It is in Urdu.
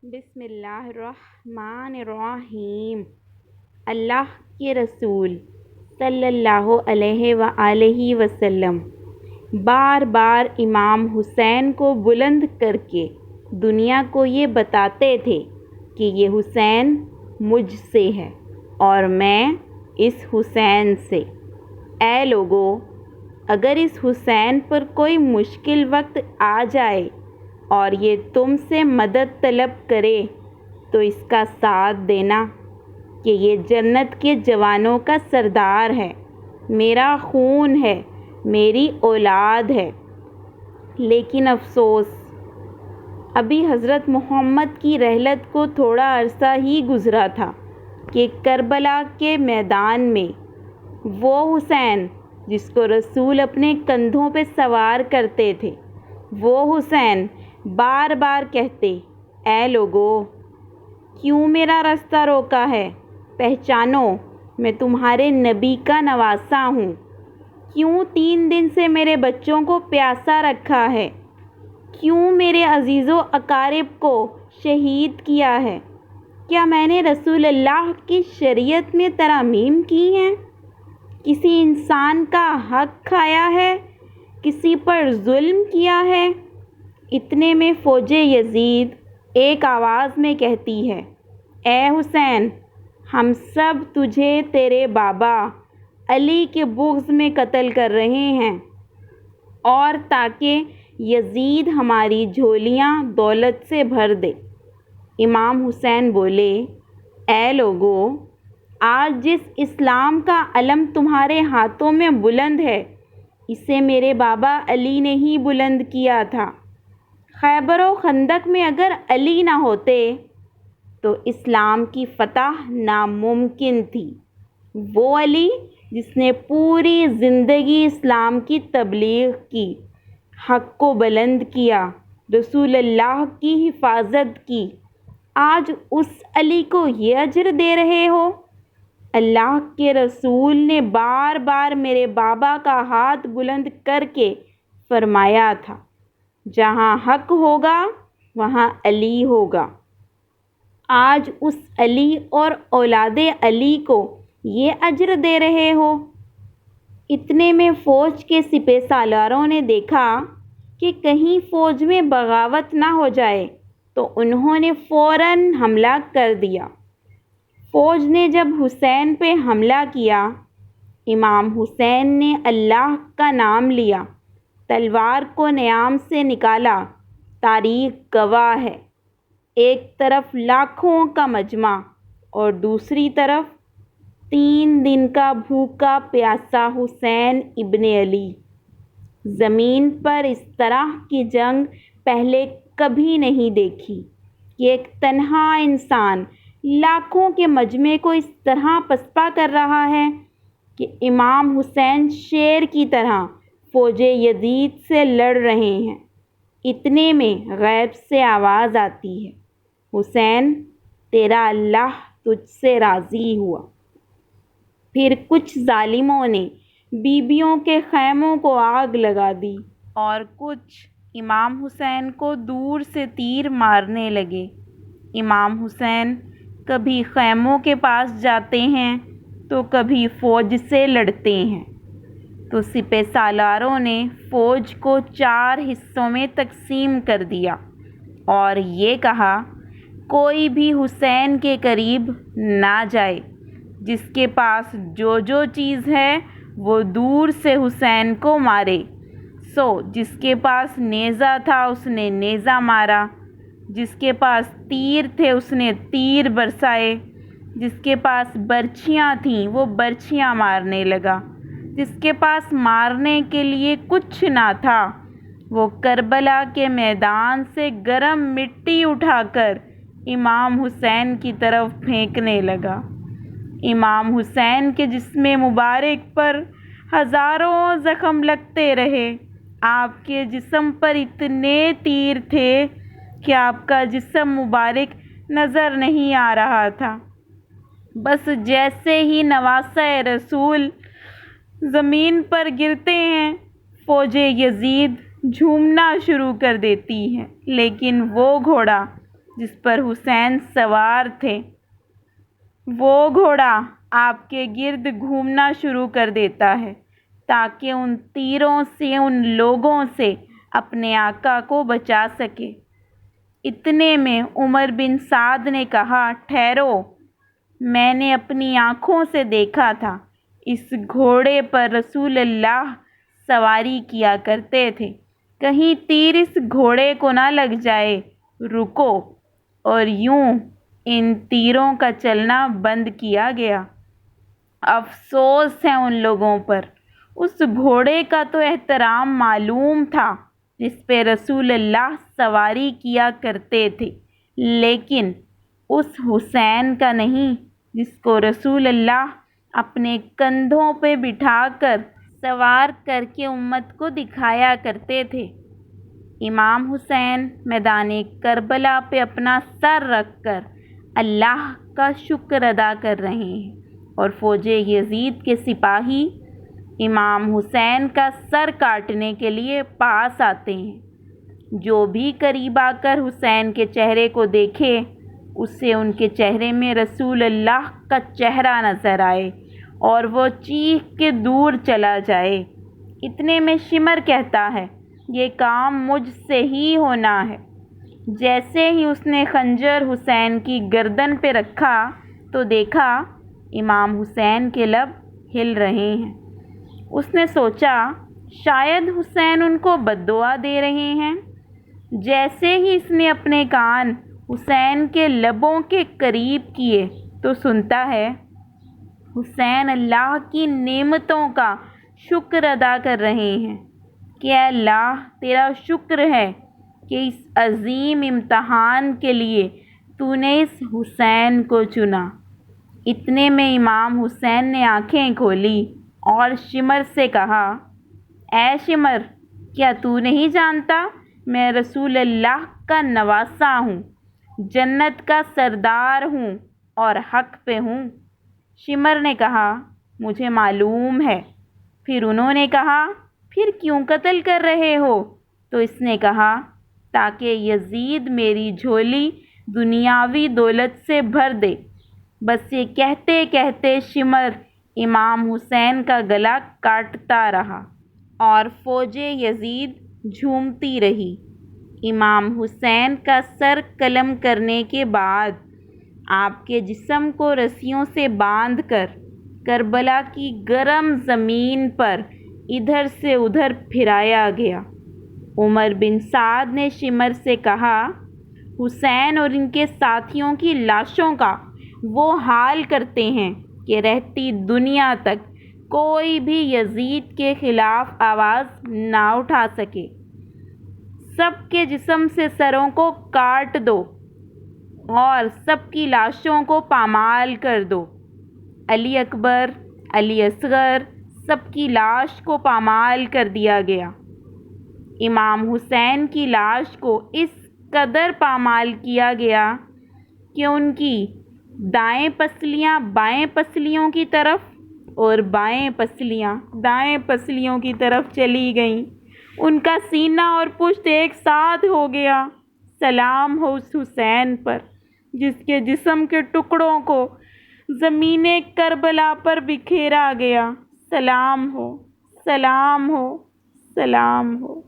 بسم اللہ الرحمن الرحیم۔ اللہ کے رسول صلی اللہ علیہ وآلہ وسلم بار بار امام حسین کو بلند کر کے دنیا کو یہ بتاتے تھے کہ یہ حسین مجھ سے ہے اور میں اس حسین سے۔ اے لوگو، اگر اس حسین پر کوئی مشکل وقت آ جائے اور یہ تم سے مدد طلب کرے تو اس کا ساتھ دینا کہ یہ جنت کے جوانوں کا سردار ہے، میرا خون ہے، میری اولاد ہے۔ لیکن افسوس، ابھی حضرت محمد کی رحلت کو تھوڑا عرصہ ہی گزرا تھا کہ کربلا کے میدان میں وہ حسین جس کو رسول اپنے کندھوں پہ سوار کرتے تھے، وہ حسین بار بار کہتے، اے لوگو، کیوں میرا راستہ روکا ہے؟ پہچانو، میں تمہارے نبی کا نواسا ہوں۔ کیوں 3 دن سے میرے بچوں کو پیاسا رکھا ہے؟ کیوں میرے عزیز و اقارب کو شہید کیا ہے؟ کیا میں نے رسول اللہ کی شریعت میں ترامیم کی ہیں؟ کسی انسان کا حق کھایا ہے؟ کسی پر ظلم کیا ہے؟ اتنے میں فوج یزید ایک آواز میں کہتی ہے، اے حسین، ہم سب تجھے تیرے بابا علی کے بغض میں قتل کر رہے ہیں، اور تاکہ یزید ہماری جھولیاں دولت سے بھر دے۔ امام حسین بولے، اے لوگو، آج جس اسلام کا علم تمہارے ہاتھوں میں بلند ہے، اسے میرے بابا علی نے ہی بلند کیا تھا۔ خیبر و خندق میں اگر علی نہ ہوتے تو اسلام کی فتح ناممکن تھی۔ وہ علی جس نے پوری زندگی اسلام کی تبلیغ کی، حق کو بلند کیا، رسول اللہ کی حفاظت کی، آج اس علی کو یہ اجر دے رہے ہو؟ اللہ کے رسول نے بار بار میرے بابا کا ہاتھ بلند کر کے فرمایا تھا، جہاں حق ہوگا وہاں علی ہوگا۔ آج اس علی اور اولاد علی کو یہ اجر دے رہے ہو۔ اتنے میں فوج کے سپہ سالاروں نے دیکھا کہ کہیں فوج میں بغاوت نہ ہو جائے، تو انہوں نے فوراً حملہ کر دیا۔ فوج نے جب حسین پہ حملہ کیا، امام حسین نے اللہ کا نام لیا، تلوار کو نیام سے نکالا۔ تاریخ گواہ ہے، ایک طرف لاکھوں کا مجمع اور دوسری طرف 3 دن کا بھوکا پیاسا حسین ابن علی۔ زمین پر اس طرح کی جنگ پہلے کبھی نہیں دیکھی کہ ایک تنہا انسان لاکھوں کے مجمع کو اس طرح پسپا کر رہا ہے کہ امام حسین شیر کی طرح فوج یزید سے لڑ رہے ہیں۔ اتنے میں غیب سے آواز آتی ہے، حسین، تیرا اللہ تجھ سے راضی ہوا۔ پھر کچھ ظالموں نے بیبیوں کے خیموں کو آگ لگا دی اور کچھ امام حسین کو دور سے تیر مارنے لگے۔ امام حسین کبھی خیموں کے پاس جاتے ہیں تو کبھی فوج سے لڑتے ہیں۔ تو سپہ سالاروں نے فوج کو 4 حصوں میں تقسیم کر دیا اور یہ کہا، کوئی بھی حسین کے قریب نہ جائے، جس کے پاس جو چیز ہے وہ دور سے حسین کو مارے۔ سو جس کے پاس نیزہ تھا اس نے نیزہ مارا، جس کے پاس تیر تھے اس نے تیر برسائے، جس کے پاس برچھیاں تھیں وہ برچھیاں مارنے لگا، جس کے پاس مارنے کے لیے کچھ نہ تھا وہ کربلا کے میدان سے گرم مٹی اٹھا کر امام حسین کی طرف پھینکنے لگا۔ امام حسین کے جسم مبارک پر ہزاروں زخم لگتے رہے۔ آپ کے جسم پر اتنے تیر تھے کہ آپ کا جسم مبارک نظر نہیں آ رہا تھا۔ بس جیسے ہی نواسہ رسول زمین پر گرتے ہیں، فوج یزید جھومنا شروع کر دیتی ہے، لیکن وہ گھوڑا جس پر حسین سوار تھے، وہ گھوڑا آپ کے گرد گھومنا شروع کر دیتا ہے تاکہ ان تیروں سے، ان لوگوں سے اپنے آقا کو بچا سکے۔ اتنے میں عمر بن سعد نے کہا، ٹھہرو، میں نے اپنی آنکھوں سے دیکھا تھا، اس گھوڑے پر رسول اللہ سواری کیا کرتے تھے، کہیں تیر اس گھوڑے کو نہ لگ جائے، رکو۔ اور یوں ان تیروں کا چلنا بند کیا گیا۔ افسوس ہے ان لوگوں پر، اس گھوڑے کا تو احترام معلوم تھا جس پہ رسول اللہ سواری کیا کرتے تھے، لیکن اس حسین کا نہیں جس کو رسول اللہ اپنے کندھوں پہ بٹھا کر سوار کر کے امت کو دکھایا کرتے تھے۔ امام حسین میدان کربلا پہ اپنا سر رکھ کر اللہ کا شکر ادا کر رہے ہیں، اور فوج یزید کے سپاہی امام حسین کا سر کاٹنے کے لیے پاس آتے ہیں۔ جو بھی قریب آ کر حسین کے چہرے کو دیکھے، اسے ان کے چہرے میں رسول اللہ کا چہرہ نظر آئے اور وہ چیخ کے دور چلا جائے۔ اتنے میں شمر کہتا ہے، یہ کام مجھ سے ہی ہونا ہے۔ جیسے ہی اس نے خنجر حسین کی گردن پہ رکھا تو دیکھا امام حسین کے لب ہل رہے ہیں۔ اس نے سوچا شاید حسین ان کو بد دعا دے رہے ہیں۔ جیسے ہی اس نے اپنے کان حسین کے لبوں کے قریب کیے تو سنتا ہے حسین اللہ کی نعمتوں کا شکر ادا کر رہے ہیں کہ اے اللہ تیرا شکر ہے کہ اس عظیم امتحان کے لیے تو نے اس حسین کو چنا۔ اتنے میں امام حسین نے آنکھیں کھولی اور شمر سے کہا، اے شمر، کیا تو نہیں جانتا میں رسول اللہ کا نواسا ہوں، جنت کا سردار ہوں اور حق پہ ہوں؟ شمر نے کہا، مجھے معلوم ہے۔ پھر انہوں نے کہا، پھر کیوں قتل کر رہے ہو؟ تو اس نے کہا، تاکہ یزید میری جھولی دنیاوی دولت سے بھر دے۔ بس یہ کہتے کہتے شمر امام حسین کا گلا کاٹتا رہا اور فوج یزید جھومتی رہی۔ امام حسین کا سر قلم کرنے کے بعد آپ کے جسم کو رسیوں سے باندھ کر کربلا کی گرم زمین پر ادھر سے ادھر پھرایا گیا۔ عمر بن سعد نے شمر سے کہا، حسین اور ان کے ساتھیوں کی لاشوں کا وہ حال کرتے ہیں کہ رہتی دنیا تک کوئی بھی یزید کے خلاف آواز نہ اٹھا سکے۔ سب کے جسم سے سروں کو کاٹ دو اور سب کی لاشوں کو پامال کر دو۔ علی اکبر، علی اصغر، سب کی لاش کو پامال کر دیا گیا۔ امام حسین کی لاش کو اس قدر پامال کیا گیا کہ ان کی دائیں پسلیاں بائیں پسلیوں کی طرف اور بائیں پسلیاں دائیں پسلیوں کی طرف چلی گئیں۔ ان کا سینہ اور پشت ایک ساتھ ہو گیا۔ سلام ہو اس حسین پر جس کے جسم کے ٹکڑوں کو زمین کربلا پر بکھیرا گیا۔ سلام ہو، سلام ہو، سلام ہو۔